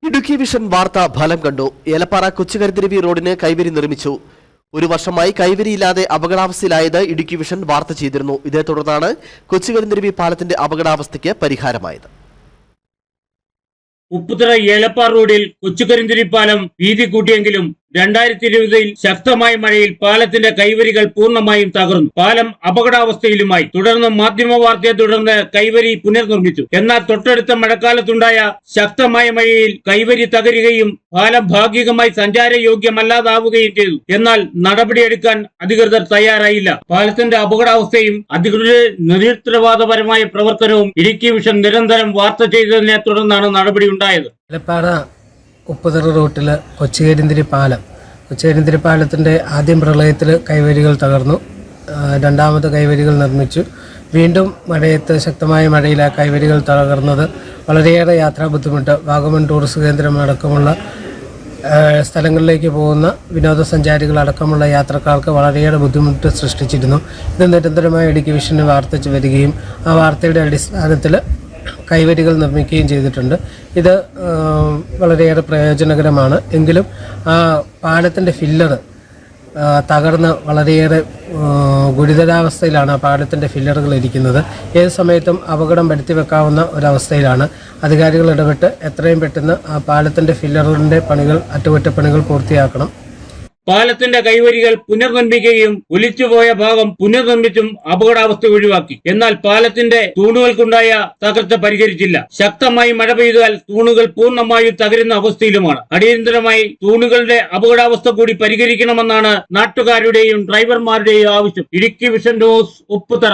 Idukki vision വാർത്ത ഫലം കണ്ടു. ഏലപ്പാറ കൊച്ചുകരുതിരുവി റോഡിന് കൈവരി നിർമ്മിച്ചു. ഒരു വർഷമായി കൈവരിയില്ലാതെ അപകടാവസ്ഥയിലായത് ഇടുക്കി വിഷൻ വാർത്ത ചെയ്തിരുന്നു. ഇതേ തുടർന്നാണ് കൊച്ചുകരുതിരുവി പാലത്തിന്റെ അപകടാവസ്ഥയ്ക്ക് പരിഹാരമായത്. ഉപ്പുതറ ഏലപ്പാറ റോഡിൽ കൊച്ചുകരിന്തിരി പാലം വീതി കൂട്ടിയെങ്കിലും 2020 ശക്തമായ മഴയിൽ പാലത്തിന്റെ കൈവരികൾ പൂർണ്ണമായും തകർന്നു. പാലം അപകടാവസ്ഥയിലുമായി. തുടർന്ന് മാധ്യമ വാർത്തയെ തുടർന്ന് കൈവരി പുനർനിർമ്മിച്ചു. എന്നാൽ തൊട്ടടുത്ത മഴക്കാലത്തുണ്ടായ ശക്തമായ മഴയിൽ കൈവരി തകരുകയും പാലം ഭാഗികമായി സഞ്ചാരയോഗ്യമല്ലാതാവുകയും ചെയ്തു. എന്നാൽ നടപടിയെടുക്കാൻ അധികൃതർ തയ്യാറായില്ല. പാലത്തിന്റെ അപകടാവസ്ഥയും അധികൃതരുടെ നിരുത്തരവാദപരമായ പ്രവർത്തനവും ഇടുക്കി വിഷൻ നിരന്തരം വാർത്ത ചെയ്തതിനെ തുടർന്നാണ് നടപടി ഉണ്ടായത്. ഏലപ്പാറ ഉപ്പുതറ റൂട്ടിൽ കൊച്ചുകരിന്തിരി പാലത്തിൻ്റെ ആദ്യം പ്രളയത്തിൽ കൈവരികൾ തകർന്നു. രണ്ടാമത് കൈവരികൾ നിർമ്മിച്ചു. വീണ്ടും ശക്തമായ മഴയിൽ ആ കൈവരികൾ തകർന്നത് വളരെയേറെ യാത്രാ ബുദ്ധിമുട്ട്. വാഗമൺ ടൂറിസ്റ്റ് കേന്ദ്രം അടക്കമുള്ള സ്ഥലങ്ങളിലേക്ക് പോകുന്ന വിനോദസഞ്ചാരികൾ അടക്കമുള്ള യാത്രക്കാർക്ക് വളരെയേറെ ബുദ്ധിമുട്ട് സൃഷ്ടിച്ചിരുന്നു. ഇത് നിരന്തരമായി ഇടുക്കി വിഷന് വാർത്തിച്ചു വരികയും ആ വാർത്തയുടെ അടിസ്ഥാനത്തിൽ കൈവരികൾ നിർമ്മിക്കുകയും ചെയ്തിട്ടുണ്ട്. ഇത് വളരെയേറെ പ്രയോജനകരമാണ്. എങ്കിലും ആ പാലത്തിൻ്റെ ഫില്ലർ തകർന്ന് വളരെയേറെ ഗുരുതരാവസ്ഥയിലാണ് ആ പാലത്തിൻ്റെ ഫില്ലറുകൾ ഇരിക്കുന്നത്. ഏത് സമയത്തും അപകടം വരുത്തി വെക്കാവുന്ന ഒരവസ്ഥയിലാണ്. അധികാരികൾ ഇടപെട്ട് എത്രയും പെട്ടെന്ന് ആ പാലത്തിൻ്റെ ഫില്ലറിൻ്റെ അറ്റകുറ്റപ്പണികൾ പൂർത്തിയാക്കണം. പാലത്തിന്റെ കൈവരികൾ പുനർനിർമ്മിക്കുകയും ഒലിച്ചുപോയ ഭാഗം പുനർനിർമ്മിച്ചും അപകടാവസ്ഥ ഒഴിവാക്കി. എന്നാൽ പാലത്തിന്റെ തൂണുകൾക്കുണ്ടായ തകർച്ച പരിഹരിച്ചില്ല. ശക്തമായി മഴ പെയ്താൽ തൂണുകൾ പൂർണ്ണമായും തകരുന്ന അവസ്ഥയിലുമാണ്. അടിയന്തരമായി തൂണുകളുടെ അപകടാവസ്ഥ കൂടി പരിഹരിക്കണമെന്നാണ് നാട്ടുകാരുടെയും ഡ്രൈവർമാരുടെയും ആവശ്യം. Idukki vision news, Upputhara.